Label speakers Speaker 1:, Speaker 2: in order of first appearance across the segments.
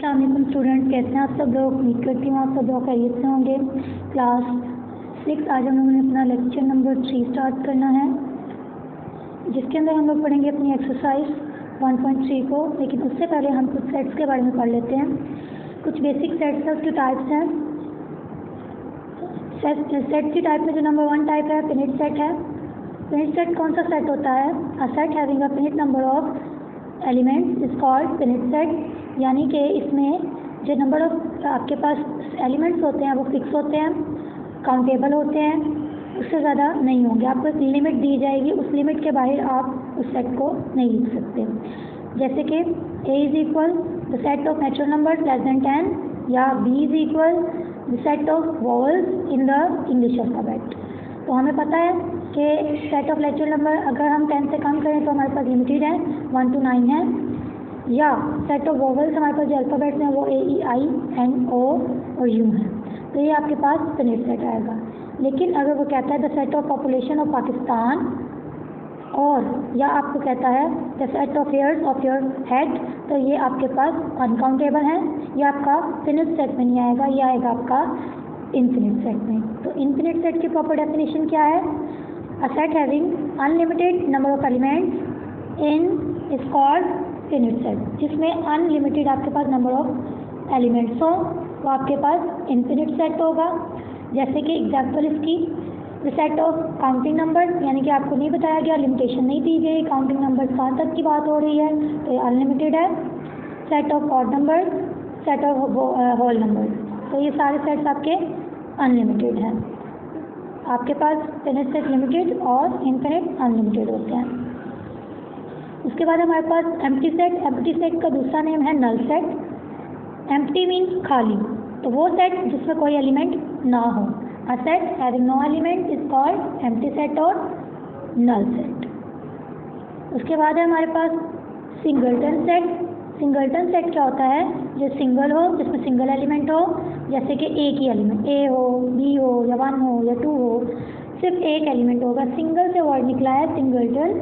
Speaker 1: अस्सलाम वालेकुम स्टूडेंट, कैसे हैं आप सब लोग। उम्मीद करती हूँ आप सब लोग खैरियत से होंगे। क्लास 6 आज हम लोगों ने अपना लेक्चर नंबर 3 स्टार्ट करना है, जिसके अंदर हम लोग पढ़ेंगे अपनी एक्सरसाइज 1.3 को। लेकिन उससे पहले हम कुछ सेट्स के बारे में पढ़ लेते हैं। कुछ बेसिक सेट्स हैं, उसके टाइप्स हैं। सेट की टाइप में जो नंबर 1 टाइप है फिनिट सेट है। फिनिट सेट कौन सा सेट होता है? अ set having a finite number of elements is called finite set. यानी कि इसमें जो नंबर ऑफ आपके पास एलिमेंट्स होते हैं वो फिक्स होते हैं, काउंटेबल होते हैं, उससे ज़्यादा नहीं होंगे। आपको एक लिमिट दी जाएगी, उस लिमिट के बाहर आप उस सेट को नहीं लिख सकते। जैसे कि a is equal the set of natural number less then 10 या b is equal the set of vowels in the English alphabet. तो हमें पता है कि सेट ऑफ नेचुरल नंबर अगर हम 10 से कम करें तो हमारे पास लिमिटेड है, 1 to 9 है। या सेट ऑफ वॉवल्स हमारे पास जो अल्फ़ाबेट्स हैं वो a e i n o और u हैं, तो ये आपके पास फिनिट सेट आएगा। लेकिन अगर वो कहता है the set of population of Pakistan, और या आपको कहता है the set of hairs of your head, तो ये आपके पास अनकाउंटेबल है, ये आपका फिनिट सेट में नहीं आएगा, ये आएगा आपका इनफिनिट सेट में। तो इनफिनिट सेट की प्रॉपर डेफिनेशन क्या है? अ set having unlimited number of elements in is called finite set. जिसमें अनलिमिटेड आपके पास नंबर ऑफ एलिमेंट्स हो तो आपके पास इनफिनिट सेट होगा। जैसे कि एग्जाम्पल इसकी the set of counting number, यानी कि आपको नहीं बताया गया, लिमिटेशन नहीं दी गई, काउंटिंग नंबर कहाँ तक की बात हो रही है, तो ये अनलिमिटेड है। Set of odd number, set of whole number, तो ये सारे सेट्स आपके अनलिमिटेड हैं। आपके पास फिनिट सेट लिमिटेड और इनफिनिट अनलिमिटेड होते हैं। उसके बाद हमारे पास एम्प्टी सेट। एम्प्टी सेट का दूसरा नेम है नल सेट। एम्प्टी मीन्स खाली, तो वो सेट जिसमें कोई एलिमेंट ना हो। A set having no element is called empty set और नल सेट। उसके बाद है हमारे पास सिंगलटन सेट। सिंगलटन सेट क्या होता है? जो सिंगल हो, जिसमें सिंगल एलिमेंट हो, जैसे कि एक ही एलिमेंट a हो, b हो या 1 हो या 2 हो, सिर्फ एक एलिमेंट होगा। सिंगल से वर्ड निकला है सिंगलटन,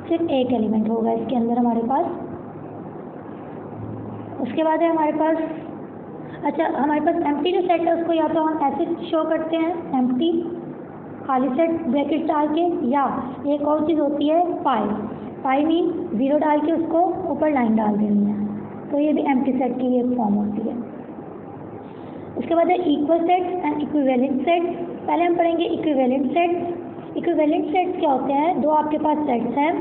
Speaker 1: सिर्फ एक एलिमेंट होगा इसके अंदर हमारे पास। उसके बाद है हमारे पास हमारे पास एम्प्टी जो सेट है उसको या तो हम ऐसे शो करते हैं एम्प्टी खाली सेट ब्रैकेट डाल के, या एक और चीज़ होती है पाई मीन 0 डाल के उसको ऊपर लाइन डाल देनी है, तो ये भी एम्प्टी सेट की एक फॉर्म होती है। उसके बाद है equal set and equivalent set. पहले हम पढ़ेंगे इक्विवेलेंट सेट। इक्विवेलेंट सेट्स क्या होते हैं? दो आपके पास सेट्स हैं,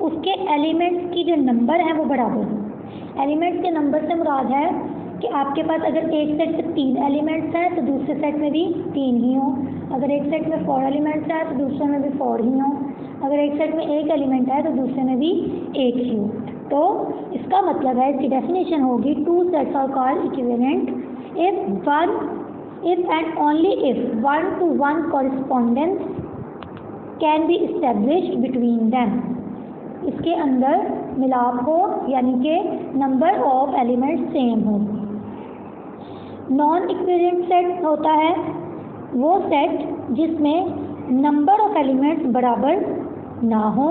Speaker 1: उसके एलिमेंट्स की जो नंबर है वो बराबर हो। एलिमेंट्स के नंबर से मुराद है कि आपके पास अगर एक सेट में 3 एलिमेंट्स हैं तो दूसरे सेट में भी 3 ही हो। अगर एक सेट में 4 एलिमेंट्स हैं तो दूसरे में भी 4 ही हो। अगर एक सेट में 1 एलिमेंट है तो दूसरे में भी 1 ही हो। तो इसका मतलब है, इसकी डेफिनेशन होगी 2 sets are called equivalent if and only if 1-to-1 correspondence can be established between them। इसके अंदर मिलाप हो, यानी कि नंबर ऑफ एलिमेंट्स सेम हो। नॉन इक्विवेलेंट सेट होता है वो सेट जिसमें नंबर ऑफ एलिमेंट्स बराबर ना हो।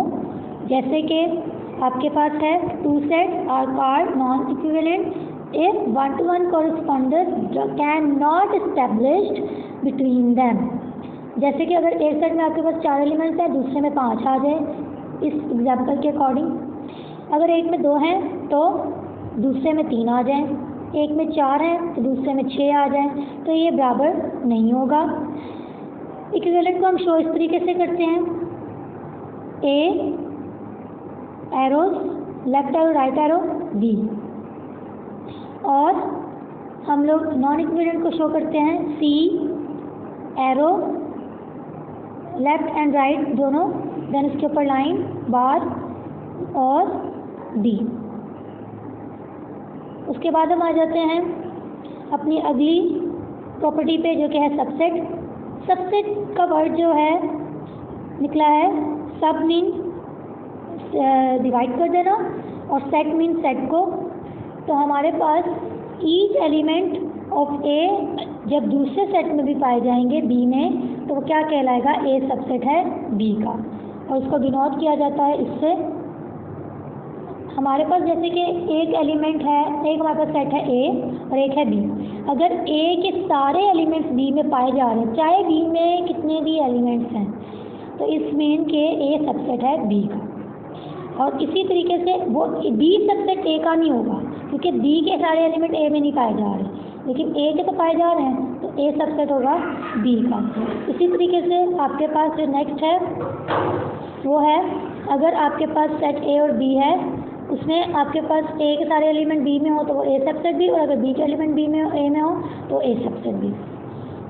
Speaker 1: जैसे कि आपके पास है 2 sets are called non equivalent if 1-to-1 correspondence cannot established between them। जैसे कि अगर एक सेट में आपके पास 4 एलिमेंट्स हैं, दूसरे में 5 आ जाए, इस एग्जाम्पल के अकॉर्डिंग। अगर एक में 2 हैं तो दूसरे में 3 आ जाएं, एक में 4 हैं तो दूसरे में 6 आ जाएं, तो ये बराबर नहीं होगा। इक्विवेलेंट को हम शो इस तरीके से करते हैं, A arrows, left arrow right arrow B, और हम लोग नॉन इक्विवेलेंट को शो करते हैं C arrow left and right दोनों, देन उसके ऊपर लाइन बार और D। उसके बाद हम आ जाते हैं अपनी अगली प्रॉपर्टी पे, जो कि है सबसेट। सबसेट का वर्ड जो है निकला है सब मीन डिवाइड कर देना और सेट मीन सेट को। तो हमारे पास ईच एलिमेंट ऑफ ए जब दूसरे सेट में भी पाए जाएंगे बी में, तो वो क्या कहलाएगा? ए सबसेट है बी का, और उसको डिनोट किया जाता है इससे हमारे पास जैसे कि एक एलिमेंट है, एक हमारे पास सेट है ए और एक है बी। अगर ए के सारे एलिमेंट्स बी में पाए जा रहे हैं, चाहे बी में कितने भी एलिमेंट्स हैं, तो इस मीन के ए सबसेट है बी का। और इसी तरीके से वो बी सबसेट ए का नहीं होगा, क्योंकि बी के सारे एलिमेंट ए में नहीं पाए जा रहे, लेकिन ए के तो पाए जा रहे हैं, तो ए सबसेट होगा बी का। इसी तरीके से आपके पास जो नेक्स्ट है वो है, अगर आपके पास सेट ए और बी है, उसमें आपके पास ए के सारे एलिमेंट बी में हो तो वो ए सबसेट बी, और अगर बी के एलिमेंट बी में ए में हो तो ए सबसेट बी।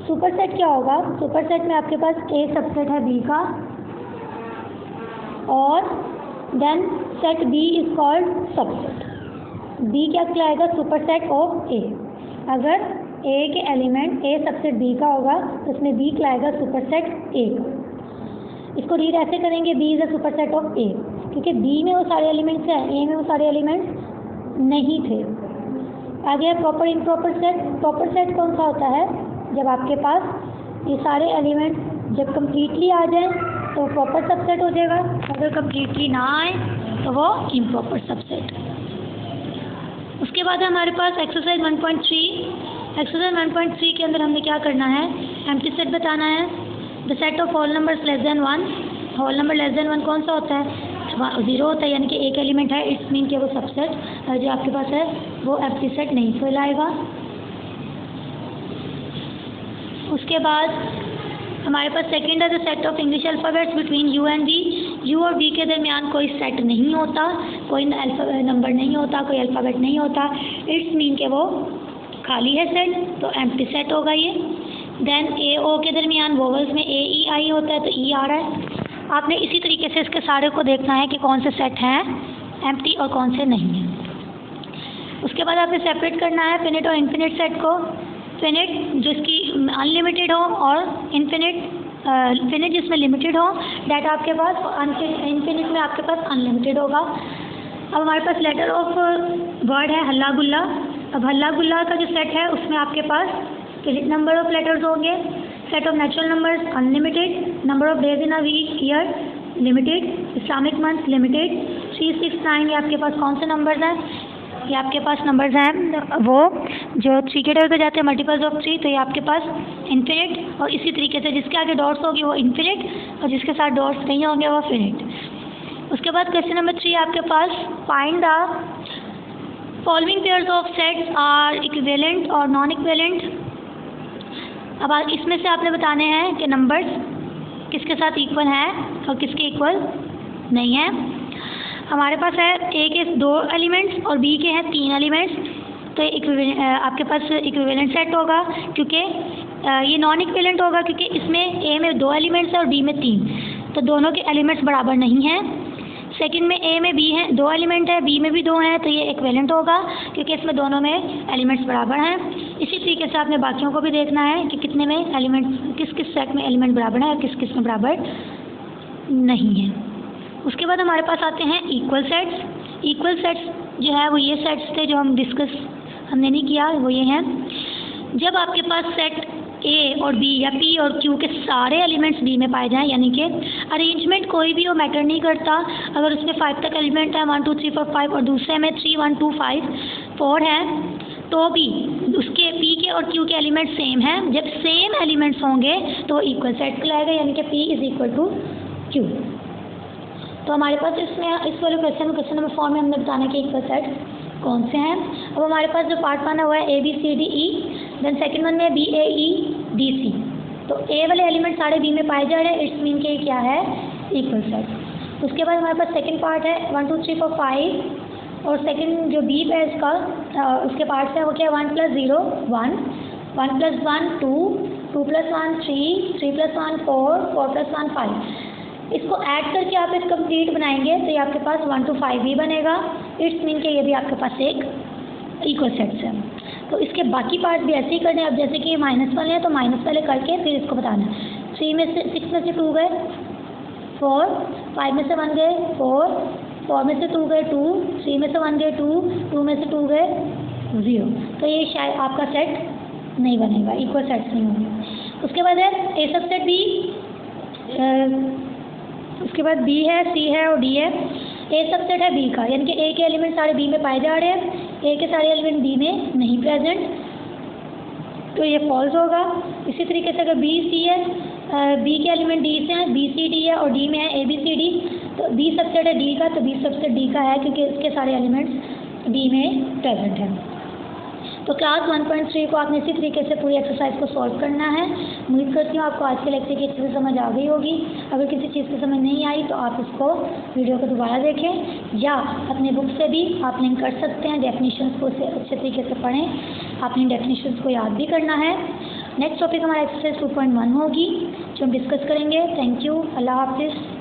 Speaker 1: सुपर सेट क्या होगा? सुपर सेट में आपके पास ए सबसेट है बी का, और then set B is called subset. B क्या कहलाएगा? Super set of A. अगर ए के एलिमेंट ए सबसेट बी का होगा तो उसमें बी कहलाएगा सुपर सेट ए का। इसको रीड ऐसे करेंगे, B is a super set of A, क्योंकि बी में वो सारे एलिमेंट्स हैं, ए में वो सारे एलिमेंट्स नहीं थे। आगे है proper improper set. Proper set कौन सा होता है? जब आपके पास ये सारे एलिमेंट जब कम्प्लीटली आ जाएं तो प्रॉपर सबसेट हो जाएगा, अगर कम्प्लीटली ना आए तो वो इम्प्रॉपर सबसेट। उसके बाद है हमारे पास एक्सरसाइज 1.3। एक्सरसाइज 1.3 के अंदर हमने क्या करना है? एम्प्टी सेट बताना है। The set of whole numbers less than 1। Whole number less than 1 कौन सा होता है? 0 होता है, यानी कि एक एलिमेंट है, इट्स मीन कि वो सबसेट जो आपके पास है वो एम्प्टी सेट नहीं कहलाएगा। उसके बाद हमारे पास सेकंड है the set of English alphabets between U and V. U और वी के दरमियान कोई सेट नहीं होता, कोई नंबर नहीं होता, कोई अल्फ़ाबेट नहीं होता, इट्स मीन के वो खाली है सेट, तो एम्प्टी सेट होगा ये। देन ए ओ के दरमियान वोवल्स में ए ई आई होता है, तो ई आ रहा है। आपने इसी तरीके से इसके सारे को देखना है कि कौन से सेट हैं एम्प्टी और कौन से नहीं हैं। उसके बाद आपने सेपरेट करना है फिनिट और इन्फिनिट सेट को। फिनिट जिसकी अनलिमिटेड हो, और फिनिट जिसमें लिमिटेड हो, डेटा आपके पास इन्फिनिट में आपके पास अनलिमिटेड होगा। अब हमारे पास लेटर ऑफ वर्ड है हल्ला गुल्ला। अब हल्ला गुल्ला का जो सेट है उसमें आपके पास फिनिट नंबर ऑफ लेटर्स होंगे। Set of natural numbers unlimited, number of days in a week year limited, Islamic month limited. 3, 6, 9 ये आपके पास कौन से नंबर्स हैं? ये आपके पास नंबर्स हैं वो जो 3 के टेबल पे जाते हैं, मल्टीपल्स ऑफ 3, तो ये आपके पास इन्फिनिट। और इसी तरीके से जिसके आगे डॉट्स होगी वो इन्फिनिट, और जिसके साथ डॉट्स नहीं होंगे वो फिनिट। उसके बाद क्वेश्चन नंबर 3 आपके पास find the following pairs of sets are equivalent और नॉन इक्विवेलेंट। अब इसमें से आपने बताने हैं कि नंबर्स किसके साथ इक्वल हैं और किसके इक्वल नहीं है। हमारे पास है ए के 2 एलिमेंट्स और बी के हैं 3 एलिमेंट्स, तो आपके पास इक्विवेलेंट सेट होगा, क्योंकि ये नॉन इक्विवेलेंट होगा क्योंकि इसमें ए में 2 एलिमेंट्स है और बी में 3, तो दोनों के एलिमेंट्स बराबर नहीं हैं। सेकंड में ए में बी है 2 एलिमेंट है, बी में भी 2 हैं, तो ये इक्विवेलेंट होगा क्योंकि इसमें दोनों में एलिमेंट्स बराबर हैं। इसी तरीके से आपने बाकियों को भी देखना है कि कितने में एलिमेंट्स, किस किस सेट में एलिमेंट बराबर है और किस किस में बराबर नहीं है। उसके बाद हमारे पास आते हैं इक्वल सेट्स। इक्वल सेट्स जो है वो ये सेट्स थे जो हमने नहीं किया, वो ये हैं जब आपके पास सेट ए और बी या पी और क्यू के सारे एलिमेंट्स बी में पाए जाएं, यानी कि अरेंजमेंट कोई भी वो मैटर नहीं करता। अगर उसमें 5 तक एलिमेंट है, 1 2 3 4 5, और दूसरे में 3 1 2 5 4 है, तो भी उसके पी के और क्यू के एलिमेंट सेम हैं। जब सेम एलिमेंट्स होंगे तो इक्वल सेट कहलाएगा, यानी कि P is equal to Q. तो हमारे पास इसमें इस वाले क्वेश्चन नंबर 4 में हमने बताना कि इक्वल सेट कौन से हैं। अब हमारे पास जो पार्ट 1 है वो है A B C D E, then second one में B A E D C. तो ए वाले एलिमेंट सारे बी में पाए जा रहे हैं, इट्स मीन के क्या है? Equal set. उसके बाद हमारे पास सेकंड पार्ट है 1 2 3 4 5, और सेकंड जो बी है इसका उसके पार्ट्स है वो क्या है? 1 + 0 1, 1 + 1 2, 2 + 1 3, 3 + 1 4, 4 + 1 5। इसको ऐड करके आप एक कंप्लीट बनाएंगे तो ये आपके पास 1 to 5 ही बनेगा। इट्स मीन के ये भी आपके पास एक इक्वल सेट्स है। तो इसके बाकी पार्ट भी ऐसे ही करने हैं। अब जैसे कि माइनस वाले हैं तो माइनस पहले करके फिर इसको बताना है। 6 में से 2 गए 4, 5 में से 1 गए 4, 4 में से 2 गए 2, 3 में से 1 गए 2, 2 में से 2 गए 0। तो ये शायद आपका सेट नहीं बनेगा, इक्वल सेट्स नहीं होंगे। उसके बाद है ए सब सेट बी, उसके बाद बी है, सी है और डी है। ए सबसेट है बी का, यानी कि ए के एलिमेंट सारे बी में पाए जा रहे हैं, ए के सारे एलिमेंट बी में नहीं प्रेजेंट, तो ये फॉल्स होगा। इसी तरीके से अगर बी सी है, बी के एलिमेंट डी से हैं, बी सी डी है और डी में है ए बी सी डी, तो बी सबसेट है डी का, तो बी सबसेट डी का है क्योंकि इसके सारे एलिमेंट्स बी में प्रेजेंट हैं। तो क्लास 1.3 को आपने इसी तरीके से पूरी एक्सरसाइज को सॉल्व करना है। उम्मीद करती हूँ आपको आज के लेक्चर की अच्छे से समझ आ गई होगी। अगर किसी चीज़ की समझ नहीं आई तो आप इसको वीडियो को दोबारा देखें या अपने बुक से भी आप लिंक कर सकते हैं। डेफिनेशंस को अच्छे तरीके से पढ़ें, आपने डेफिनेशंस को याद भी करना है। नेक्स्ट टॉपिक हमारा एक्सरसाइज 2.1 होगी जो हम डिस्कस करेंगे। थैंक यू, अल्लाह हाफिज़।